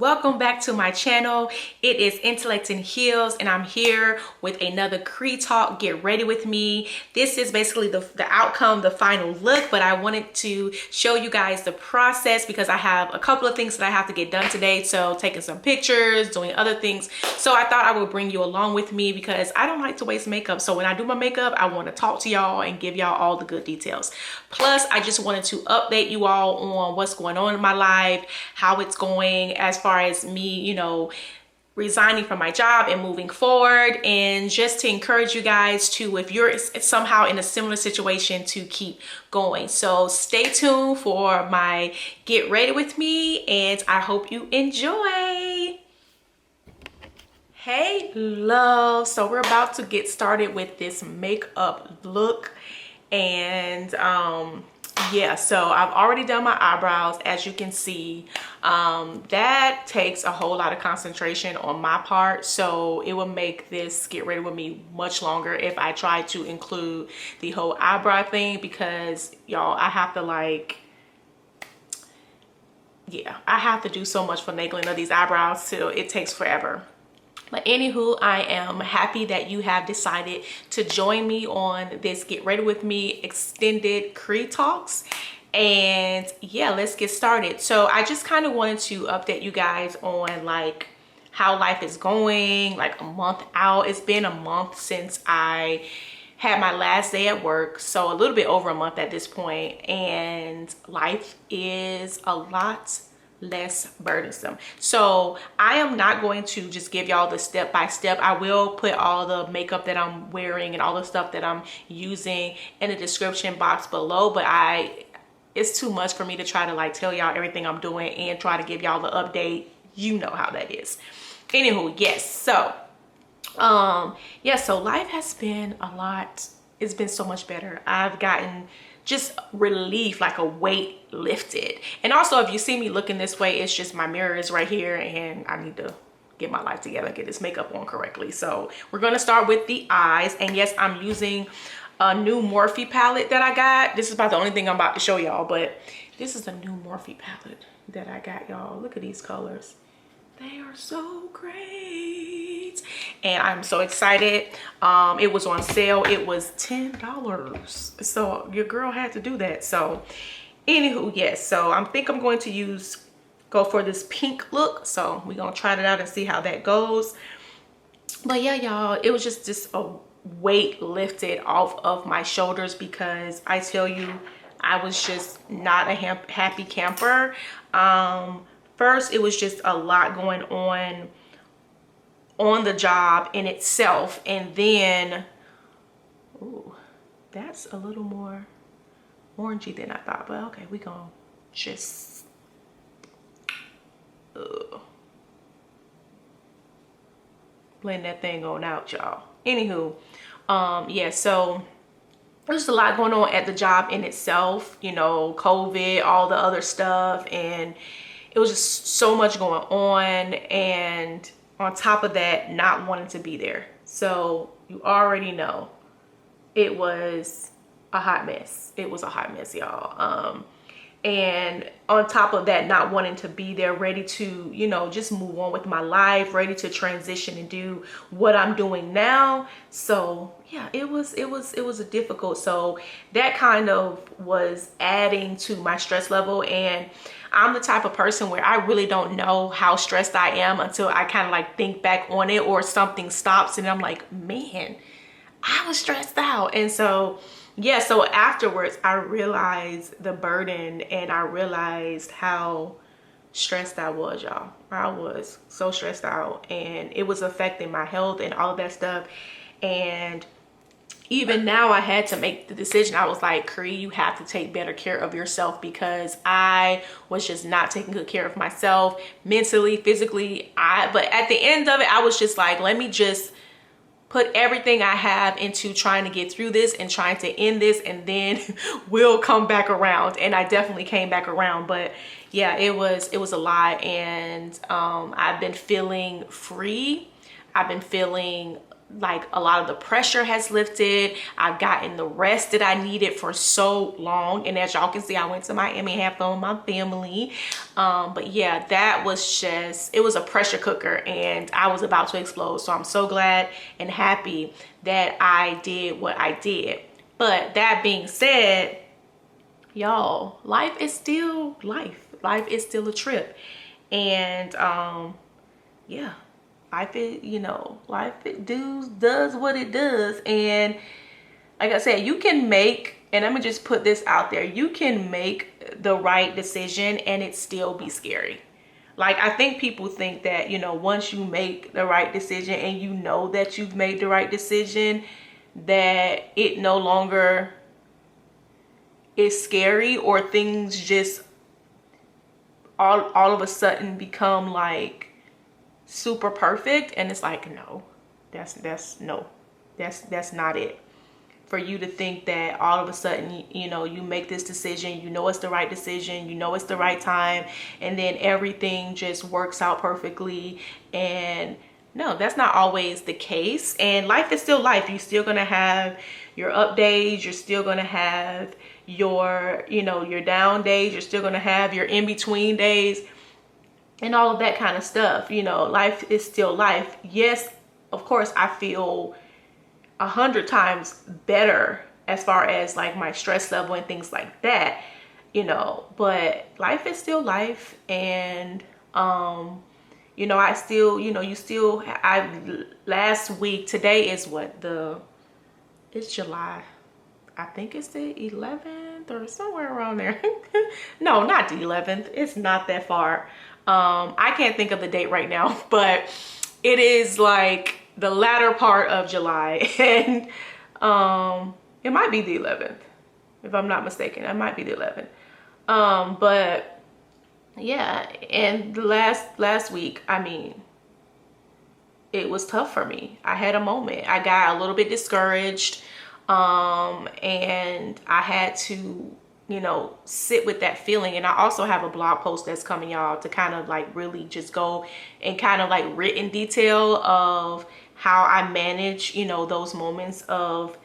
welcome back to my channel. It is Intellect and Heels, and I'm here with another Cree talk. Get ready with me. This is basically the outcome, the final look, but I wanted to show you guys the process because I have a couple of things that I have to get done today. So taking some pictures, doing other things. So I thought I would bring you along with me because I don't like to waste makeup. So when I do my makeup, I want to talk to y'all and give y'all all the good details. Plus, I just wanted to update you all on what's going on in my life, how it's going as far as me, you know, resigning from my job and moving forward, and just to encourage you guys to, if you're somehow in a similar situation, to keep going. So stay tuned for my get ready with me, and I hope you enjoy. Hey love, so we're about to get started with this makeup look, and yeah, so I've already done my eyebrows. As you can see, that takes a whole lot of concentration on my part, so it will make this get ready with me much longer if I try to include the whole eyebrow thing, because y'all, I have to I have to do so much finagling of these eyebrows till it takes forever. But anywho, I am happy that you have decided to join me on this Get Ready With Me extended Cree talks. And yeah, let's get started. So I just kind of wanted to update you guys on like how life is going, like a month out. It's been a month since I had my last day at work, so a little bit over a month at this point, and life is a lot less burdensome. So I am not going to just give y'all the step by step. I will put all the makeup that I'm wearing and all the stuff that I'm using in the description box below, but it's too much for me to try to like tell y'all everything I'm doing and try to give y'all the update. You know how that is. Anywho, yes, so yeah, so life has been a lot. It's been so much better. I've gotten just relief, like a weight lifted. And also, if you see me looking this way, it's just my mirror is right here, and I need to get my life together, get this makeup on correctly. So we're going to start with the eyes, and yes, I'm using a new Morphe palette that I got. This is about the only thing I'm about to show y'all, but this is a new Morphe palette that I got, y'all. Look at these colors. They are so great, and I'm so excited. It was on sale. It was $10, so your girl had to do that. So anywho, yes, so I think I'm going to go for this pink look. So we're gonna try it out and see how that goes. But yeah, y'all, it was just a weight lifted off of my shoulders, because I tell you, I was just not a happy camper. First, it was just a lot going on the job in itself, and then, ooh, that's a little more orangey than I thought, but okay, we gonna just blend that thing on out, y'all. Anywho, yeah, so there's a lot going on at the job in itself, you know, COVID, all the other stuff, and it was just so much going on, and on top of that, not wanting to be there. So you already know it was a hot mess. It was a hot mess, y'all. And on top of that, not wanting to be there, ready to, you know, just move on with my life, ready to transition and do what I'm doing now. So yeah, it was a difficult. So that kind of was adding to my stress level, and I'm the type of person where I really don't know how stressed I am until I kind of like think back on it, or something stops and I'm like, man, I was stressed out. And so yeah, so afterwards I realized the burden, and I realized how stressed I was, y'all. I was so stressed out, and it was affecting my health and all of that stuff. And even now, I had to make the decision. I was like, Cree, you have to take better care of yourself, because I was just not taking good care of myself mentally, physically. But at the end of it, I was just like, let me just put everything I have into trying to get through this and trying to end this, and then we'll come back around. And I definitely came back around. But yeah, it was a lot, and I've been feeling free. I've been feeling like a lot of the pressure has lifted. I've gotten the rest that I needed for so long. And as y'all can see, I went to Miami, had fun with my family. But yeah, that was just, it was a pressure cooker and I was about to explode. So I'm so glad and happy that I did what I did. But that being said, y'all, life is still life. Life is still a trip. And yeah, life is, you know, life it does what it does. And like I said, you can make, and I'm gonna just put this out there, you can make the right decision and it still be scary. Like, I think people think that, you know, once you make the right decision and you know that you've made the right decision, that it no longer is scary, or things just all of a sudden become like super perfect. And it's like, no, that's not it. For you to think that all of a sudden, you know, you make this decision, you know it's the right decision, you know it's the right time, and then everything just works out perfectly. And no, that's not always the case. And life is still life. You're still gonna have your up days, you're still gonna have your, you know, your down days, you're still gonna have your in-between days and all of that kind of stuff. You know, life is still life. Yes, of course, I feel 100 times better as far as like my stress level and things like that, you know, but life is still life. And you know, I still, you know, last week, today is what, it's July, I think it's the 11th or somewhere around there. No, not the 11th, it's not that far. I can't think of the date right now, but it is like the latter part of July. And it might be the 11th, if I'm not mistaken. It might be the 11th. But yeah, and the last week, I mean, it was tough for me. I had a moment. I got a little bit discouraged, and I had to, you know, sit with that feeling. And I also have a blog post that's coming, y'all, to kind of like really just go and kind of like written detail of how I manage, you know, those moments of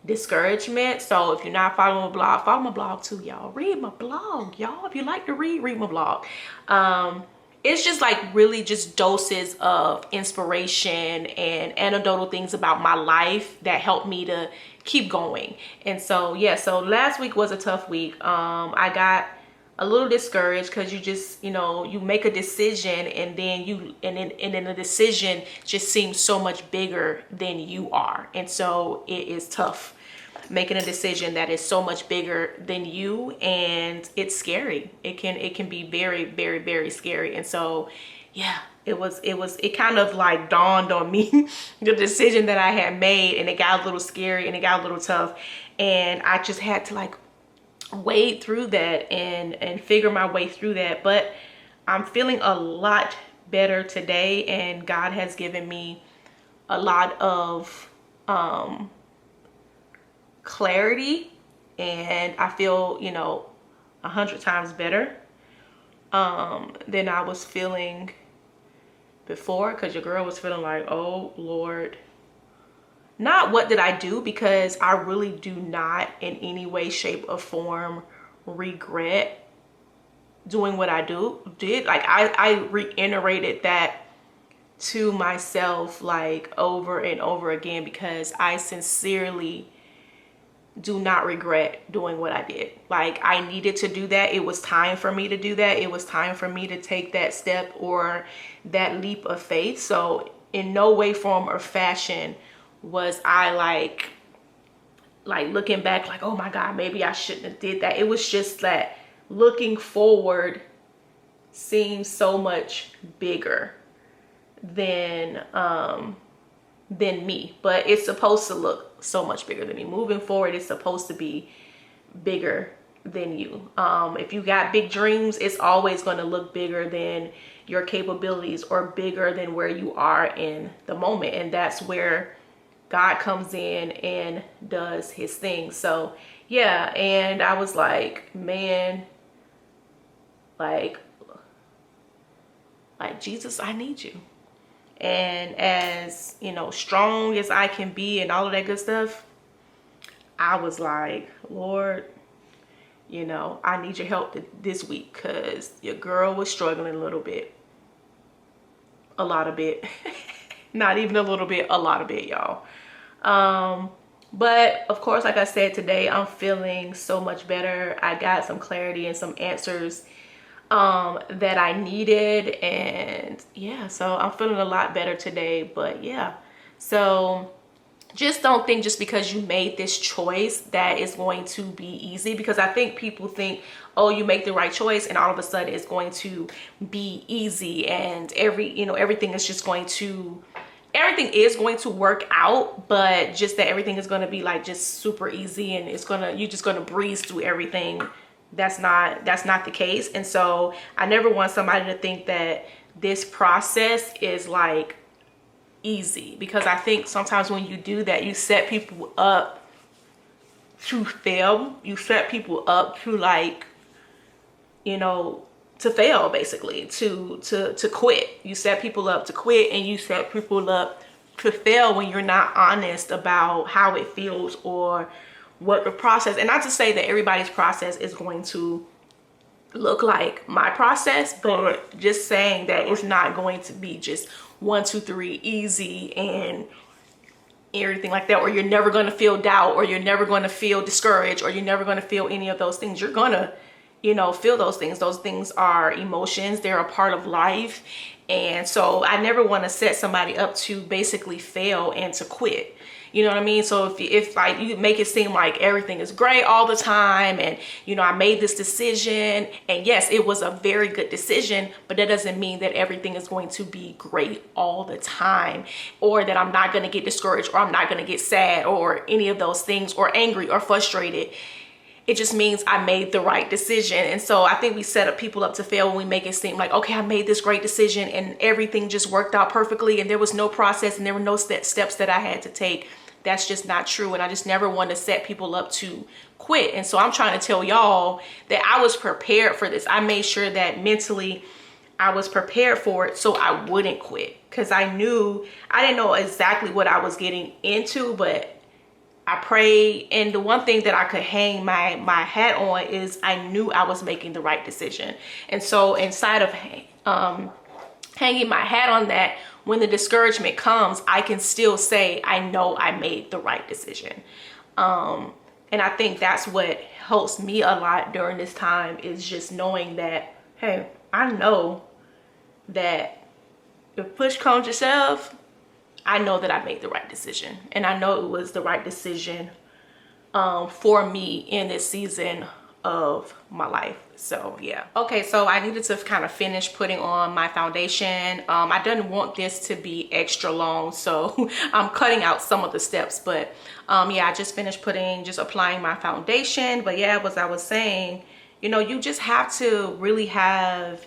discouragement. So if you're not following my blog, follow my blog too, y'all. Read my blog, y'all. If you like to read my blog. It's just like really just doses of inspiration and anecdotal things about my life that help me to keep going. And so yeah, so last week was a tough week. I got a little discouraged because you just, you know, you make a decision and then the decision just seems so much bigger than you are. And so it is tough making a decision that is so much bigger than you, and it's scary. It can be very, very, very scary. And so yeah, it kind of like dawned on me the decision that I had made, and it got a little scary and it got a little tough, and I just had to like wade through that and figure my way through that. But I'm feeling a lot better today, and God has given me a lot of clarity, and I feel, you know, 100 times better than I was feeling before, because your girl was feeling like, oh Lord, not what did I do, because I really do not in any way, shape, or form regret doing what I did. Like I reiterated that to myself like over and over again, because I sincerely do not regret doing what I did. Like, I needed to do that. It was time for me to do that. It was time for me to take that step or that leap of faith. So in no way, form, or fashion was I like looking back like, oh my God, maybe I shouldn't have did that. It was just that looking forward seems so much bigger than me. But it's supposed to look so much bigger than me. Moving forward, it's supposed to be bigger than you. If you got big dreams, it's always going to look bigger than your capabilities or bigger than where you are in the moment. And that's where God comes in and does his thing. So yeah, and I was like, man, like Jesus, I need you. and as, you know, strong as I can be and all of that good stuff, I was like, Lord, you know, I need your help this week, because your girl was struggling a little bit. A lot of bit. Not even a little bit, a lot of bit, y'all. But of course, like I said, today I'm feeling so much better. I got some clarity and some answers that I needed, and yeah, so I'm feeling a lot better today. But yeah, so just don't think just because you made this choice that it's going to be easy, because I think people think, oh, you make the right choice and all of a sudden it's going to be easy, and everything is going to work out, but just that everything is going to be like just super easy and you're just going to breeze through everything. That's not the case. And so I never want somebody to think that this process is like easy, because I think sometimes when you do that, you set people up to fail. You set people up to, like, you know, to fail, basically, to quit. You set people up to quit, and you set people up to fail when you're not honest about how it feels or what the process. And not to say that everybody's process is going to look like my process, but just saying that it's not going to be just 1, 2, 3 easy and everything like that, or you're never going to feel doubt, or you're never going to feel discouraged, or you're never going to feel any of those things. You're going to, you know, feel those things. Those things are emotions. They're a part of life. And so I never want to set somebody up to basically fail and to quit. You know what I mean? So if like you make it seem like everything is great all the time, and, you know, I made this decision, and yes, it was a very good decision, but that doesn't mean that everything is going to be great all the time, or that I'm not going to get discouraged, or I'm not going to get sad, or any of those things, or angry or frustrated. It just means I made the right decision. And so I think we set up people up to fail when we make it seem like, okay, I made this great decision and everything just worked out perfectly, and there was no process and there were no steps that I had to take. That's just not true. And I just never want to set people up to quit. And so I'm trying to tell y'all that I was prepared for this. I made sure that mentally I was prepared for it so I wouldn't quit, because I didn't know exactly what I was getting into, but I prayed. And the one thing that I could hang my hat on is I knew I was making the right decision. And so inside of hanging my hat on that, when the discouragement comes, I can still say, I know I made the right decision. And I think that's what helps me a lot during this time, is just knowing that, hey, I know that if push comes to shove, I know that I made the right decision. And I know it was the right decision for me in this season of my life. So yeah. Okay, so I needed to kind of finish putting on my foundation. I didn't want this to be extra long, so I'm cutting out some of the steps. But yeah, I just finished applying my foundation. But yeah, as I was saying, you know, you just have to really have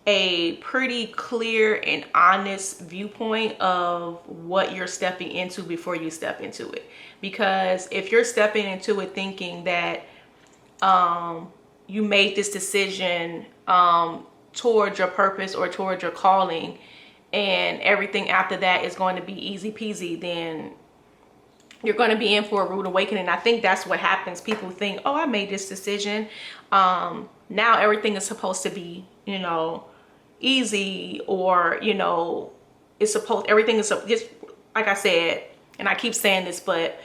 a pretty clear and honest viewpoint of what you're stepping into before you step into it. Because if you're stepping into it thinking that you made this decision towards your purpose or towards your calling, and everything after that is going to be easy peasy, then you're going to be in for a rude awakening. I think that's what happens. People think, oh, I made this decision. Now everything is supposed to be, you know, easy, or, you know, everything is just, like I said, and I keep saying this, but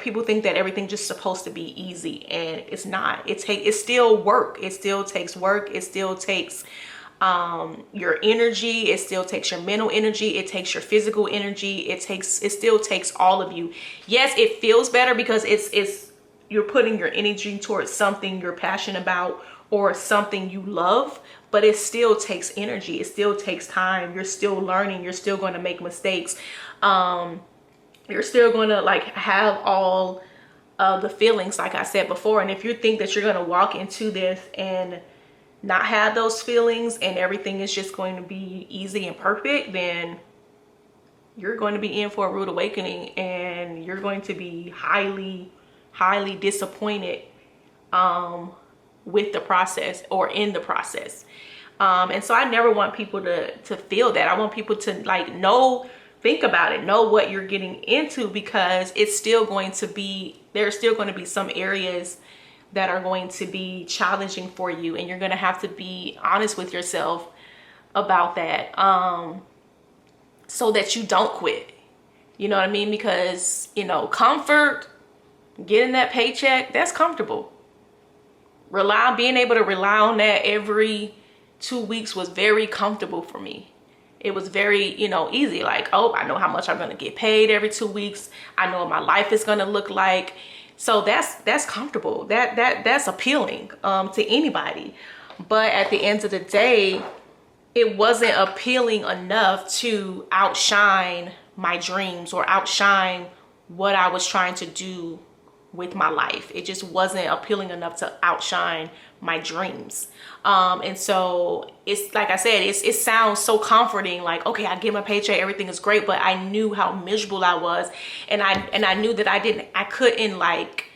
people think that everything's just supposed to be easy, and it's not. It's still work. It still takes work. It still takes your energy. It still takes your mental energy. It takes your physical energy. It still takes all of you. Yes, it feels better because you're putting your energy towards something you're passionate about or something you love, but it still takes energy. It still takes time. You're still learning. You're still going to make mistakes. You're still going to like have all of the feelings, like I said before. And if you think that you're going to walk into this and not have those feelings and everything is just going to be easy and perfect, then you're going to be in for a rude awakening, and you're going to be highly, highly disappointed with the process or in the process. And so I never want people to feel that. I want people to like think about it, know what you're getting into, because it's still going to be, there's still going to be some areas that are going to be challenging for you, and you're going to have to be honest with yourself about that, so that you don't quit. You know what I mean? Because, you know, comfort, getting that paycheck, that's comfortable. Being able to rely on that every 2 weeks was very comfortable for me. It was very, you know, easy. Like, oh, I know how much I'm going to get paid every 2 weeks. I know what my life is going to look like. So that's comfortable. That's appealing to anybody. But at the end of the day, it wasn't appealing enough to outshine my dreams or outshine what I was trying to do with my life. It just wasn't appealing enough to outshine my dreams. And so it's like I said, it sounds so comforting, like, okay, I get my paycheck, everything is great, but I knew how miserable I was, and I knew that I couldn't like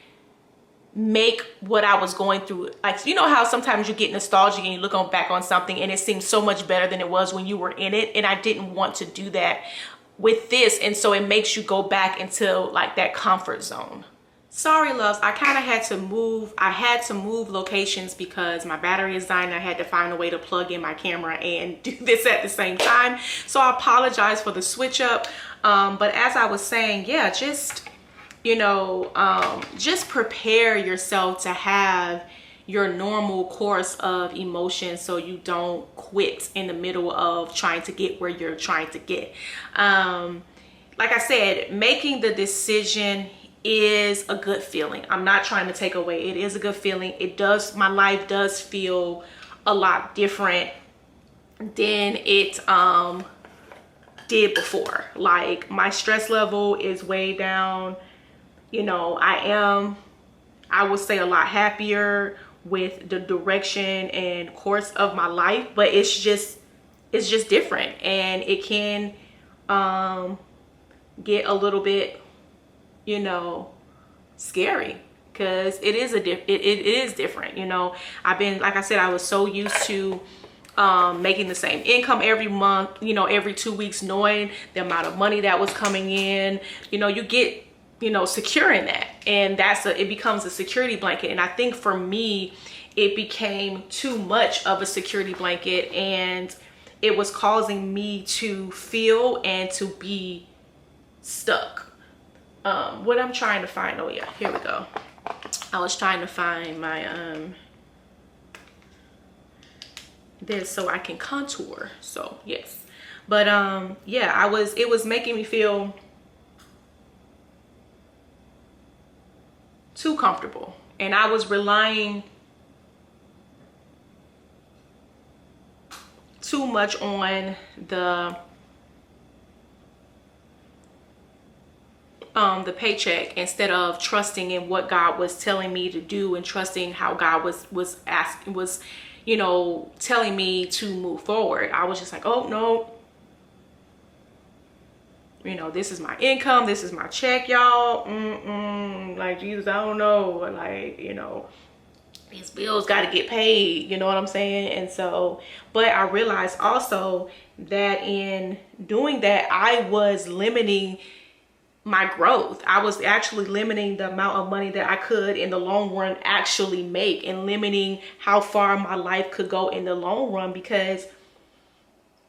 make what I was going through, like, you know how sometimes you get nostalgic and you look back on something and it seems so much better than it was when you were in it, and I didn't want to do that with this. And so it makes you go back into like that comfort zone. Sorry loves, I kind of had to move. I had to move locations because my battery is dying. I had to find a way to plug in my camera and do this at the same time. So I apologize for the switch up. But as I was saying, yeah, just, you know, just prepare yourself to have your normal course of emotions so you don't quit in the middle of trying to get where you're trying to get. Like I said, making the decision is a good feeling. I'm not trying to take away. It is a good feeling. It does, my life does feel a lot different than it did before. Like, my stress level is way down. You know, I would say a lot happier with the direction and course of my life, but it's just different, and it can get a little bit, you know, scary, because it is different. You know, like I said, I was so used to making the same income every month, you know, every 2 weeks, knowing the amount of money that was coming in. You know, you get, you know, secure in that, and it becomes a security blanket. And I think for me, it became too much of a security blanket, and it was causing me to feel and to be stuck. What I'm trying to find, oh yeah, here we go. I was trying to find my this so I can contour. So yes, but yeah, it was making me feel too comfortable, and I was relying too much on the paycheck, instead of trusting in what God was telling me to do, and trusting how God was you know, telling me to move forward. I was just like, oh no, you know, this is my income, this is my check, y'all. Like, Jesus, I don't know, like, you know, these bills got to get paid, you know what I'm saying? And so, but I realized also that in doing that, I was limiting my growth. I was actually limiting the amount of money that I could in the long run actually make, and limiting how far my life could go in the long run, because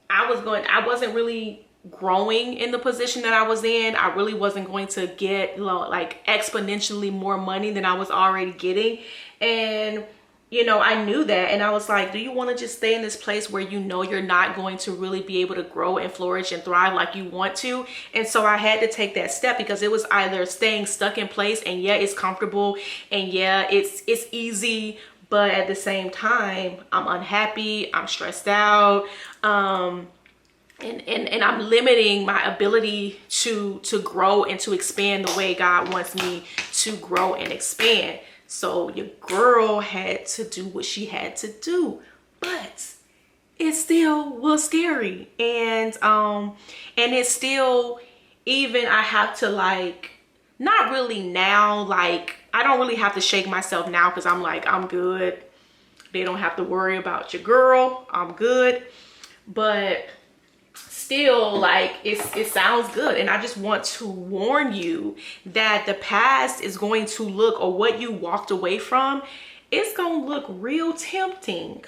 I wasn't really growing in the position that I was in. I really wasn't going to get like exponentially more money than I was already getting. And you know, I knew that, and I was like, do you want to just stay in this place where you know you're not going to really be able to grow and flourish and thrive like you want to? And so I had to take that step, because it was either staying stuck in place, and yeah, it's comfortable, and yeah, it's easy, but at the same time, I'm unhappy, I'm stressed out, and I'm limiting my ability to grow and to expand the way God wants me to grow and expand. So your girl had to do what she had to do, but it still was scary. And it's still, even I have to, like, not really now, like, I don't really have to shake myself now, because I'm like, I'm good. They don't have to worry about your girl. I'm good. But still, like, it sounds good. And I just want to warn you that the past is going to look, or what you walked away from, it's gonna look real tempting.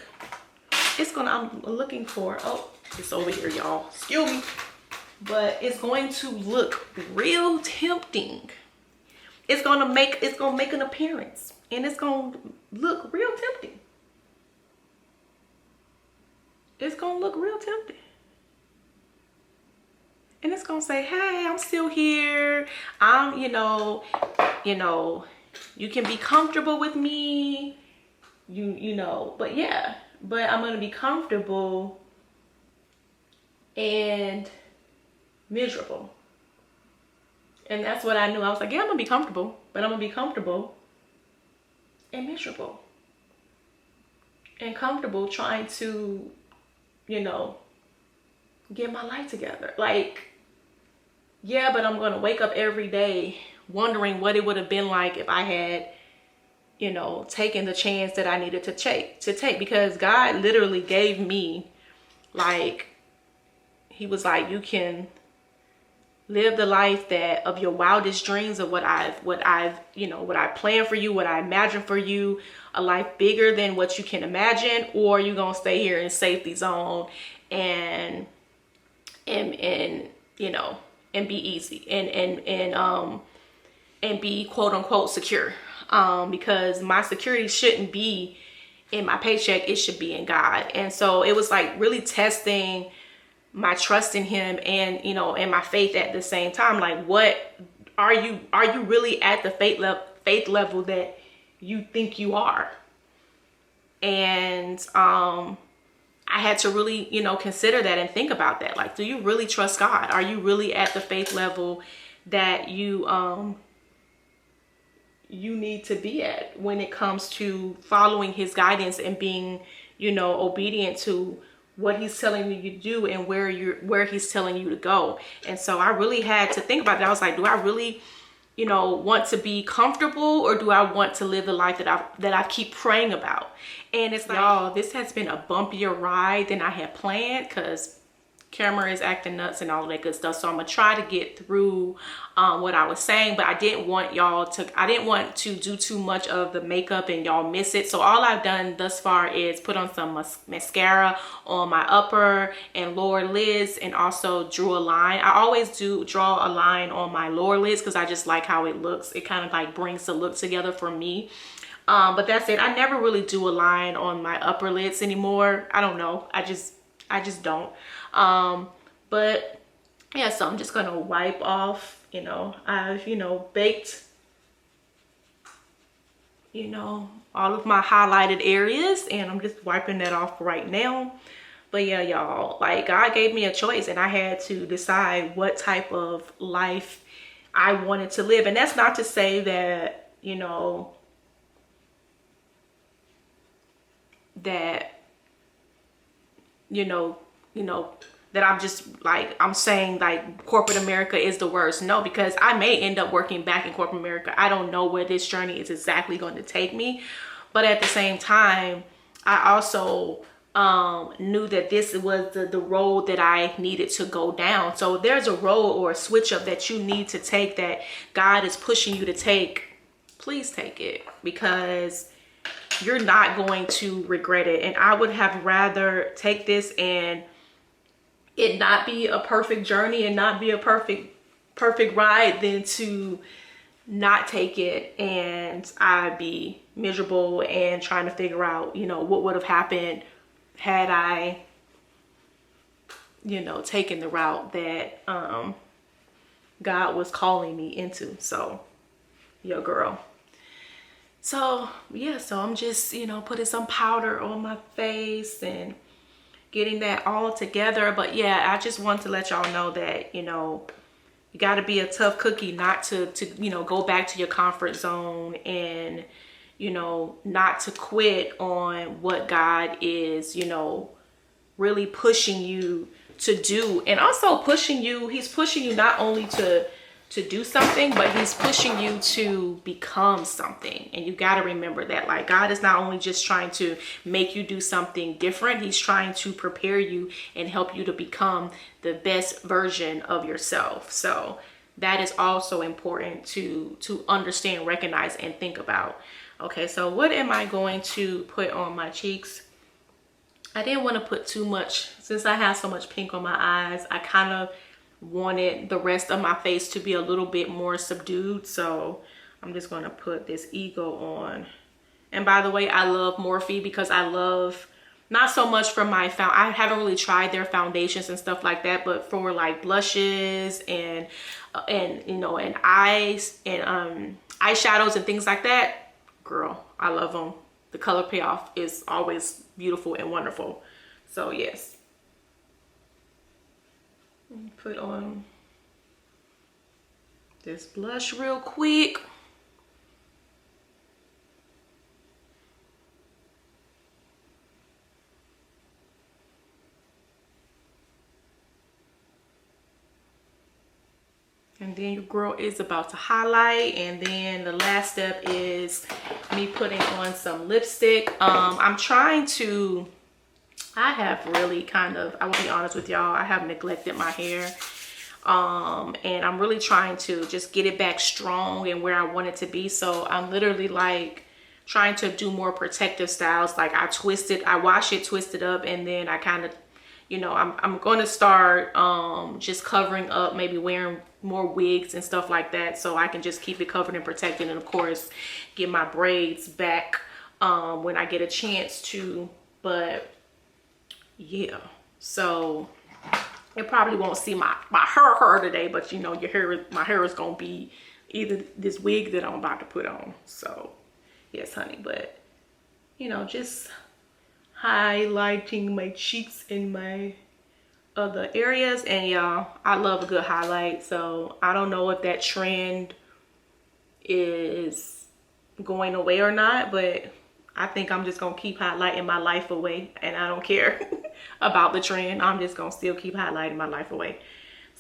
It's gonna, I'm looking for, oh, it's over here, y'all, excuse me. But it's going to look real tempting. It's gonna make an appearance, and it's gonna look real tempting. It's gonna look real tempting. And it's gonna say, hey, I'm still here. I'm, you know, you can be comfortable with me. You know, but yeah, but I'm gonna be comfortable and miserable. And that's what I knew. I was like, yeah, I'm gonna be comfortable, but I'm gonna be comfortable and miserable. And comfortable trying to, you know, get my life together. Like, yeah, but I'm gonna wake up every day wondering what it would have been like if I had, you know, taken the chance that I needed to take, because God literally gave me, like, he was like, you can live the life that of your wildest dreams, of what I planned for you, what I imagined for you, a life bigger than what you can imagine, or you're gonna stay here in safety zone and you know, and be easy and be quote unquote secure. Because my security shouldn't be in my paycheck, it should be in God. And so it was like really testing my trust in him, and, you know, and my faith at the same time. Like, what are you really at the faith level that you think you are? And I had to really, you know, consider that and think about that. Like, do you really trust God? Are you really at the faith level that you need to be at when it comes to following his guidance and being, you know, obedient to what he's telling you to do and where he's telling you to go? And so I really had to think about it. I was like, do I really, you know, want to be comfortable, or do I want to live the life that I keep praying about? And it's like, y'all, this has been a bumpier ride than I had planned, because camera is acting nuts and all of that good stuff. So I'm gonna try to get through what I was saying, but I didn't want to do too much of the makeup and y'all miss it. So all I've done thus far is put on some mascara on my upper and lower lids, and also drew a line. I always do draw a line on my lower lids because I just like how it looks. It kind of like brings the look together for me. But that's it. I never really do a line on my upper lids anymore. I don't know. I just don't. But yeah, so I'm just gonna wipe off, you know, I've, you know, baked, you know, all of my highlighted areas, and I'm just wiping that off right now. But yeah, y'all, like, God gave me a choice, and I had to decide what type of life I wanted to live. And that's not to say that, you know, that I'm just like, I'm saying like corporate America is the worst. No, because I may end up working back in corporate America. I don't know where this journey is exactly going to take me. But at the same time, I also knew that this was the road that I needed to go down. So if there's a road or a switch up that you need to take, that God is pushing you to take, please take it, because you're not going to regret it. And I would have rather take this and it not be a perfect journey and not be a perfect ride than to not take it and I'd be miserable and trying to figure out, you know, what would have happened had I, you know, taken the route that God was calling me into. So, yo, girl. So yeah, so I'm just, you know, putting some powder on my face and getting that all together. But yeah, I just want to let y'all know that, you know, you got to be a tough cookie not to, you know, go back to your comfort zone, and, you know, not to quit on what God is, you know, really pushing you to do. And also pushing you, he's pushing you not only to to do something, but he's pushing you to become something. And you got to remember that, like, God is not only just trying to make you do something different, he's trying to prepare you and help you to become the best version of yourself. So that is also important to understand, recognize, and think about. Okay, so what am I going to put on my cheeks? I didn't want to put too much since I have so much pink on my eyes. I kind of wanted the rest of my face to be a little bit more subdued, so I'm just going to put this Ego on. And by the way, I love Morphe because I love, not so much for my I haven't really tried their foundations and stuff like that, but for like blushes and you know, and eyes and eyeshadows and things like that, girl, I love them. The color payoff is always beautiful and wonderful. So yes. Put on this blush real quick. And then your girl is about to highlight. And then the last step is me putting on some lipstick. I'm trying to, I have really kind of, I will be honest with y'all, I have neglected my hair. And I'm really trying to just get it back strong and where I want it to be. So I'm literally like trying to do more protective styles. Like I wash it, twist it up, and then I kind of, you know, I'm going to start just covering up, maybe wearing more wigs and stuff like that, so I can just keep it covered and protected, and of course get my braids back when I get a chance to. But yeah, so it probably won't see my hair today, but you know, my hair is gonna be either this wig that I'm about to put on. So yes, honey, but you know, just highlighting my cheeks and my other areas. And y'all, I love a good highlight, so I don't know if that trend is going away or not, but I think I'm just gonna keep highlighting my life away, and I don't care about the trend. I'm just gonna still keep highlighting my life away.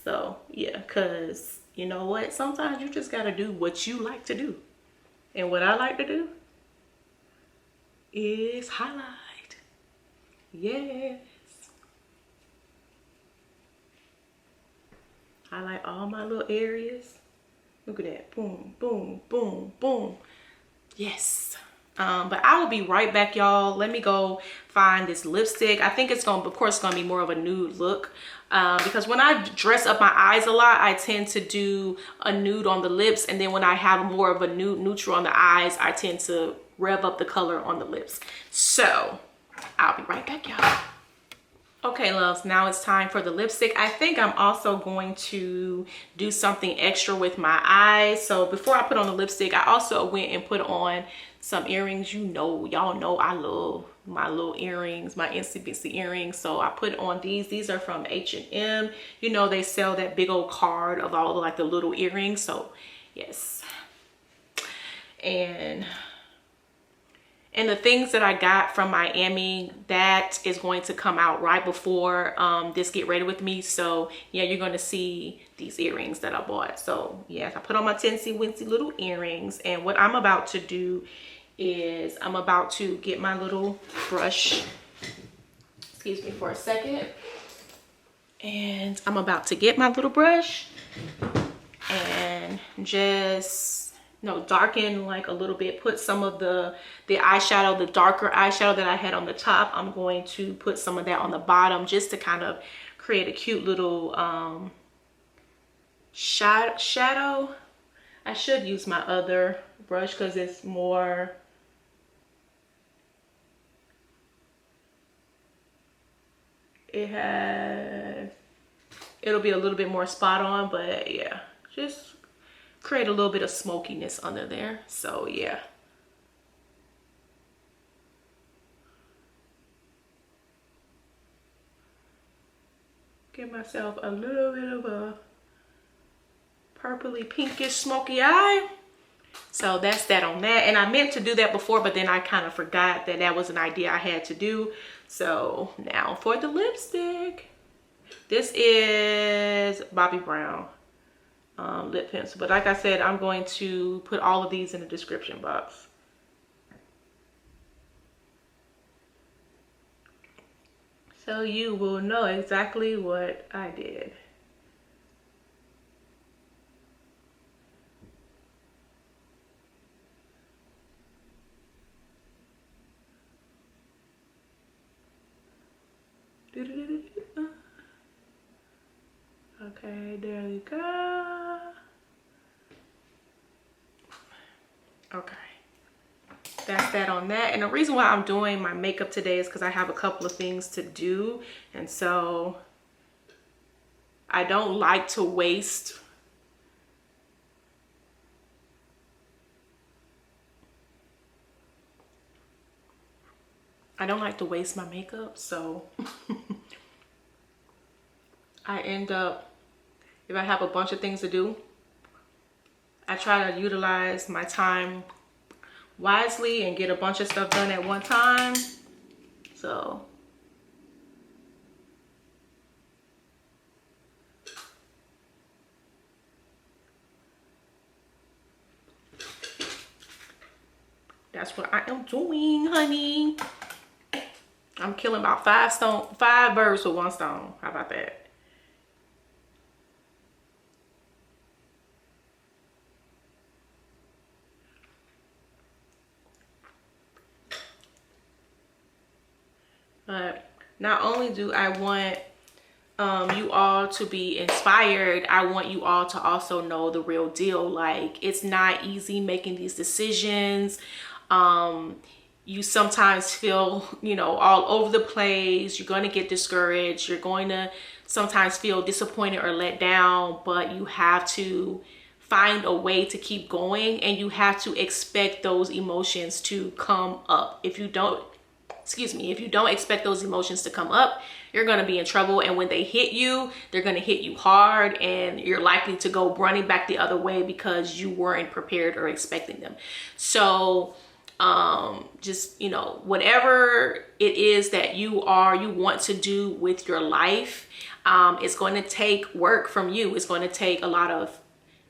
So yeah, because you know what, sometimes you just gotta do what you like to do, and what I like to do is highlight. Yes, highlight all my little areas. Look at that, boom, boom, boom, boom. Yes. But I will be right back, y'all. Let me go find this lipstick. I think it's gonna, of course, gonna be more of a nude look, because when I dress up my eyes a lot, I tend to do a nude on the lips, and then when I have more of a nude neutral on the eyes, I tend to rev up the color on the lips. So I'll be right back, y'all. Okay, loves, now it's time for the lipstick. I think I'm also going to do something extra with my eyes. So before I put on the lipstick, I also went and put on some earrings. You know, y'all know I love my little earrings, my itsy bitsy earrings. So I put on these. These are from H&M. You know, they sell that big old card of all the, like, the little earrings. So yes. And the things that I got from Miami, that is going to come out right before this Get Ready With Me. So yeah, you're going to see these earrings that I bought. So yes, I put on my teensy weensy little earrings. And what I'm about to do is I'm about to get my little brush. Excuse me for a second. And I'm about to get my little brush and just darken like a little bit, put some of the eyeshadow, the darker eyeshadow that I had on the top. I'm going to put some of that on the bottom just to kind of create a cute little shadow. I should use my other brush because it's more, it'll be a little bit more spot on, but yeah, just create a little bit of smokiness under there. So yeah, give myself a little bit of a purpley pinkish smoky eye. So that's that on that. And I meant to do that before, but then I kind of forgot that that was an idea I had to do. So now for the lipstick, this is Bobbi Brown. lip pencil. But like I said, I'm going to put all of these in the description box. So you will know exactly what I did. Okay, there we go. Okay, that's that on that. And the reason why I'm doing my makeup today is because I have a couple of things to do, and so I don't like to waste my makeup. So I end up, if I have a bunch of things to do, I try to utilize my time wisely and get a bunch of stuff done at one time. So that's what I am doing, honey. I'm killing about 5 birds with 1 stone. How about that? But not only do I want you all to be inspired, I want you all to also know the real deal. Like, it's not easy making these decisions. You sometimes feel, you know, all over the place. You're going to get discouraged. You're going to sometimes feel disappointed or let down, but you have to find a way to keep going, and you have to expect those emotions to come up. If you don't expect those emotions to come up, you're going to be in trouble. And when they hit you, they're going to hit you hard, and you're likely to go running back the other way because you weren't prepared or expecting them. So just, you know, whatever it is that you want to do with your life, it's going to take work from you. It's going to take a lot of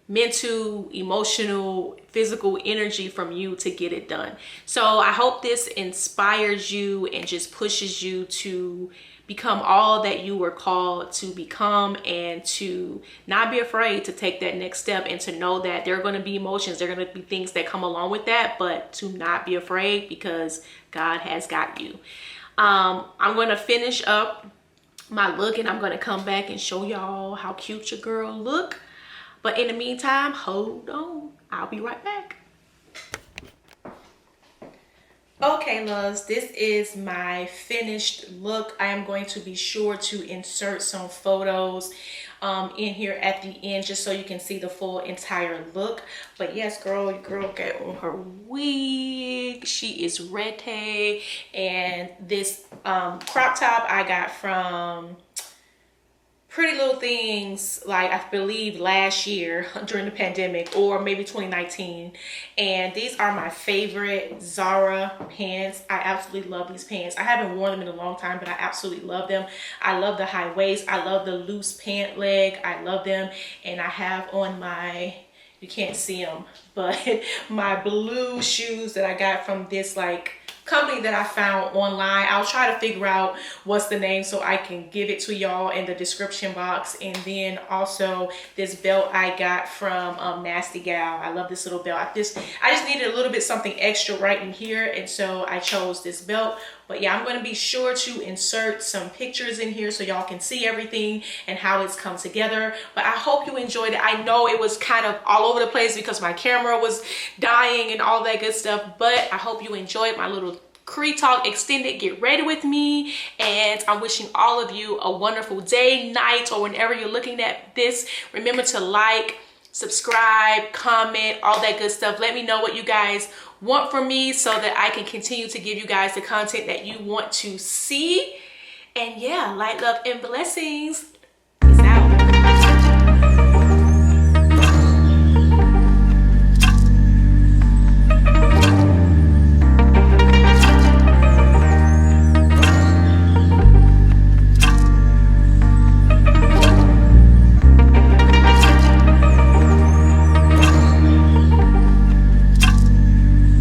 mental, emotional, physical energy from you to get it done. So I hope this inspires you and just pushes you to become all that you were called to become, and to not be afraid to take that next step, and to know that there are going to be emotions, there are going to be things that come along with that, but to not be afraid because God has got you. I'm going to finish up my look, and I'm going to come back and show y'all how cute your girl look. But in the meantime, hold on, I'll be right back. Okay, loves, this is my finished look. I am going to be sure to insert some photos in here at the end, just so you can see the full entire look. But yes, girl, your girl got on her wig. She is ready. And this crop top I got from Pretty Little Things, like I believe last year during the pandemic, or maybe 2019. And these are my favorite Zara pants. I absolutely love these pants. I haven't worn them in a long time, but I absolutely love them. I love the high waist. I love the loose pant leg. I love them. And I have on my, you can't see them, but my blue shoes that I got from this like company that I found online. I'll try to figure out what's the name so I can give it to y'all in the description box. And then also this belt I got from Nasty Gal. I love this little belt. I just needed a little bit something extra right in here, and so I chose this belt. But yeah, I'm going to be sure to insert some pictures in here so y'all can see everything and how it's come together. But I hope you enjoyed it. I know it was kind of all over the place because my camera was dying and all that good stuff, but I hope you enjoyed my little Cree Talk extended get ready with me. And I'm wishing all of you a wonderful day, night, or whenever you're looking at this. Remember to like, subscribe, comment, all that good stuff. Let me know what you guys want from me so that I can continue to give you guys the content that you want to see. And yeah, light, love, and blessings.